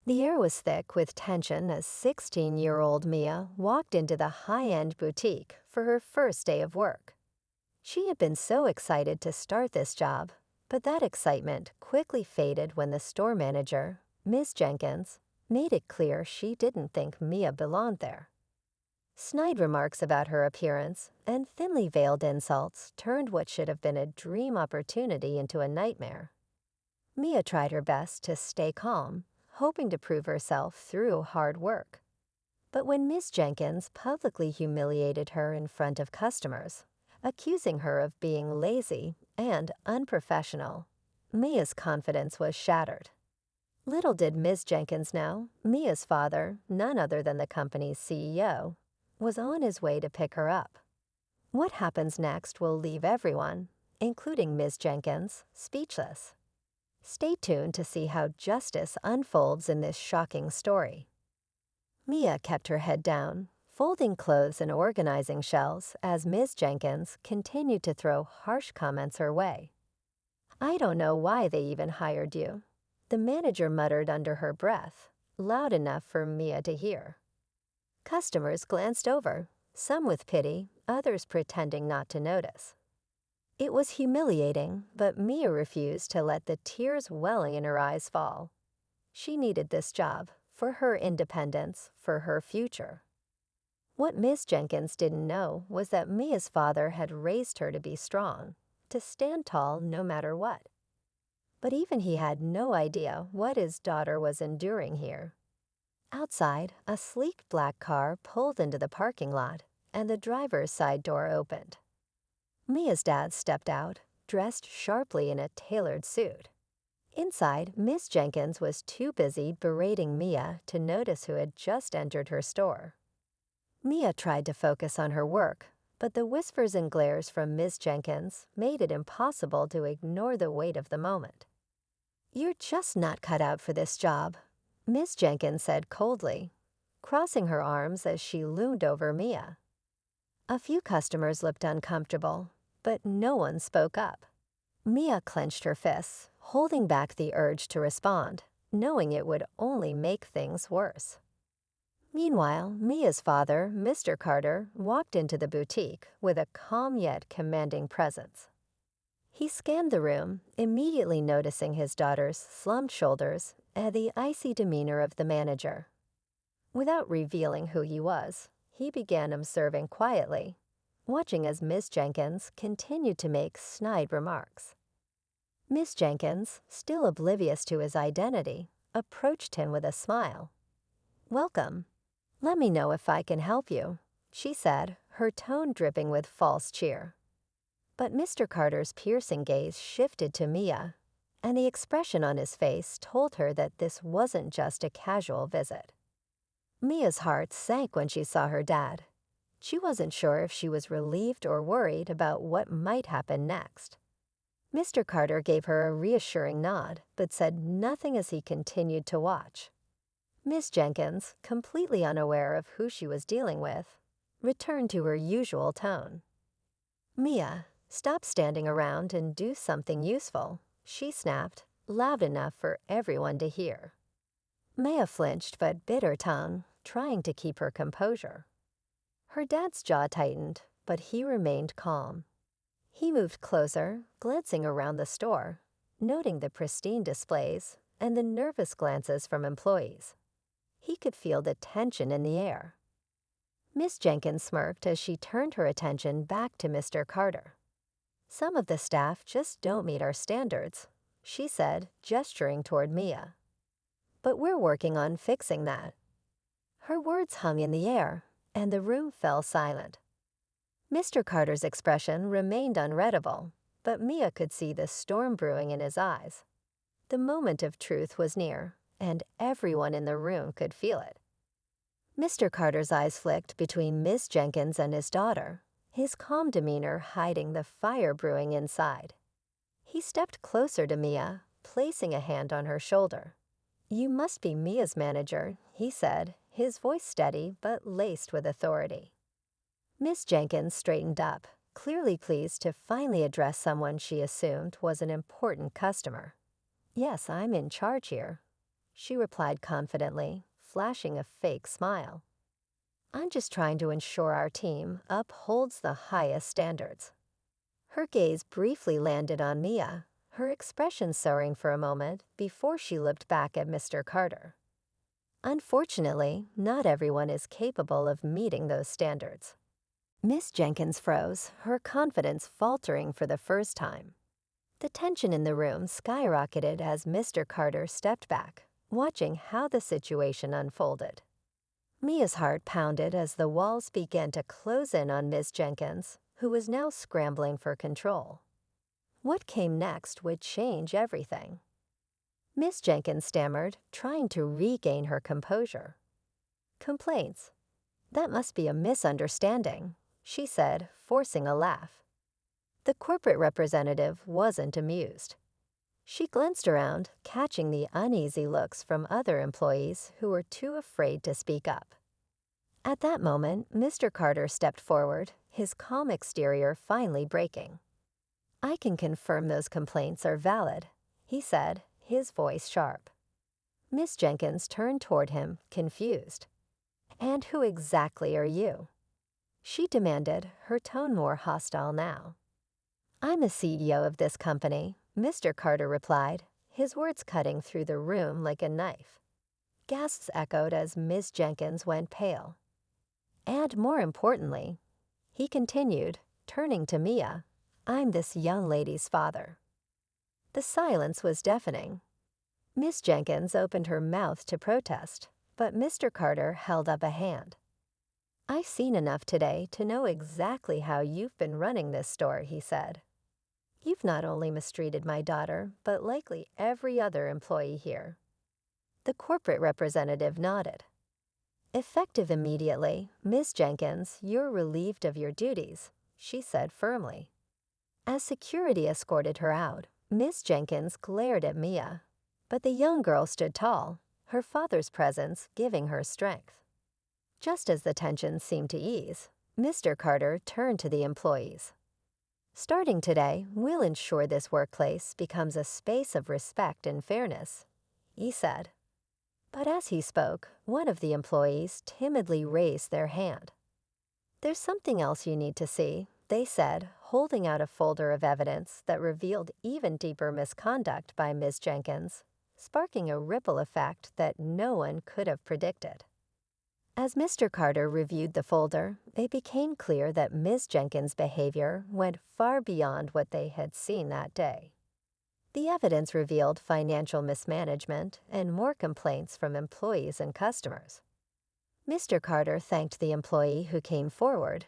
The air was thick with tension as 16-year-old Mia walked into the high-end boutique for her first day of work. She had been so excited to start this job, but that excitement quickly faded when the store manager, Ms. Jenkins, made it clear she didn't think Mia belonged there. Snide remarks about her appearance and thinly veiled insults turned what should have been a dream opportunity into a nightmare. Mia tried her best to stay calm, hoping to prove herself through hard work. But when Miss Jenkins publicly humiliated her in front of customers, accusing her of being lazy and unprofessional, Mia's confidence was shattered. Little did Miss Jenkins know, Mia's father, none other than the company's CEO, was on his way to pick her up. What happens next will leave everyone, including Ms. Jenkins, speechless. Stay tuned to see how justice unfolds in this shocking story. Mia kept her head down, folding clothes and organizing shelves as Ms. Jenkins continued to throw harsh comments her way. "I don't know why they even hired you," the manager muttered under her breath, loud enough for Mia to hear. Customers glanced over, some with pity, others pretending not to notice. It was humiliating, but Mia refused to let the tears welling in her eyes fall. She needed this job, for her independence, for her future. What Miss Jenkins didn't know was that Mia's father had raised her to be strong, to stand tall no matter what. But even he had no idea what his daughter was enduring here. Outside, a sleek black car pulled into the parking lot, and the driver's side door opened. Mia's dad stepped out, dressed sharply in a tailored suit. Inside, Miss Jenkins was too busy berating Mia to notice who had just entered her store. Mia tried to focus on her work, but the whispers and glares from Miss Jenkins made it impossible to ignore the weight of the moment. "You're just not cut out for this job," Miss Jenkins said coldly, crossing her arms as she loomed over Mia. A few customers looked uncomfortable, but no one spoke up. Mia clenched her fists, holding back the urge to respond, knowing it would only make things worse. Meanwhile, Mia's father, Mr. Carter, walked into the boutique with a calm yet commanding presence. He scanned the room, immediately noticing his daughter's slumped shoulders and the icy demeanor of the manager. Without revealing who he was, he began observing quietly, watching as Miss Jenkins continued to make snide remarks. Miss Jenkins, still oblivious to his identity, approached him with a smile. "Welcome. Let me know if I can help you," she said, her tone dripping with false cheer. But Mr. Carter's piercing gaze shifted to Mia, and the expression on his face told her that this wasn't just a casual visit. Mia's heart sank when she saw her dad. She wasn't sure if she was relieved or worried about what might happen next. Mr. Carter gave her a reassuring nod, but said nothing as he continued to watch. Miss Jenkins, completely unaware of who she was dealing with, returned to her usual tone. "Mia, stop standing around and do something useful," she snapped, loud enough for everyone to hear. Mia flinched but bit her tongue, trying to keep her composure. Her dad's jaw tightened, but he remained calm. He moved closer, glancing around the store, noting the pristine displays and the nervous glances from employees. He could feel the tension in the air. Miss Jenkins smirked as she turned her attention back to Mr. Carter. "Some of the staff just don't meet our standards," she said, gesturing toward Mia. "But we're working on fixing that." Her words hung in the air, and the room fell silent. Mr. Carter's expression remained unreadable, but Mia could see the storm brewing in his eyes. The moment of truth was near, and everyone in the room could feel it. Mr. Carter's eyes flicked between Miss Jenkins and his daughter, his calm demeanor hiding the fire brewing inside. He stepped closer to Mia, placing a hand on her shoulder. "You must be Mia's manager," he said, his voice steady but laced with authority. Miss Jenkins straightened up, clearly pleased to finally address someone she assumed was an important customer. "Yes, I'm in charge here," she replied confidently, flashing a fake smile. "I'm just trying to ensure our team upholds the highest standards." Her gaze briefly landed on Mia, her expression soaring for a moment before she looked back at Mr. Carter. Unfortunately, not everyone is capable of meeting those standards. Miss Jenkins froze, her confidence faltering for the first time. The tension in the room skyrocketed as Mr. Carter stepped back, watching how the situation unfolded. Mia's heart pounded as the walls began to close in on Miss Jenkins, who was now scrambling for control. What came next would change everything. Miss Jenkins stammered, trying to regain her composure. "Complaints? That must be a misunderstanding," she said, forcing a laugh. The corporate representative wasn't amused. She glanced around, catching the uneasy looks from other employees who were too afraid to speak up. At that moment, Mr. Carter stepped forward, his calm exterior finally breaking. "I can confirm those complaints are valid," he said, his voice sharp. Miss Jenkins turned toward him, confused. "And who exactly are you?" she demanded, her tone more hostile now. "I'm the CEO of this company," Mr. Carter replied, his words cutting through the room like a knife. Gasps echoed as Miss Jenkins went pale. "And more importantly," he continued, turning to Mia, "I'm this young lady's father." The silence was deafening. Miss Jenkins opened her mouth to protest, but Mr. Carter held up a hand. "I've seen enough today to know exactly how you've been running this store," he said. "You've not only mistreated my daughter, but likely every other employee here." The corporate representative nodded. "Effective immediately, Ms. Jenkins, you're relieved of your duties," she said firmly. As security escorted her out, Ms. Jenkins glared at Mia, but the young girl stood tall, her father's presence giving her strength. Just as the tension seemed to ease, Mr. Carter turned to the employees. "Starting today, we'll ensure this workplace becomes a space of respect and fairness," he said. But as he spoke, one of the employees timidly raised their hand. "There's something else you need to see," they said, holding out a folder of evidence that revealed even deeper misconduct by Ms. Jenkins, sparking a ripple effect that no one could have predicted. As Mr. Carter reviewed the folder, it became clear that Ms. Jenkins' behavior went far beyond what they had seen that day. The evidence revealed financial mismanagement and more complaints from employees and customers. Mr. Carter thanked the employee who came forward,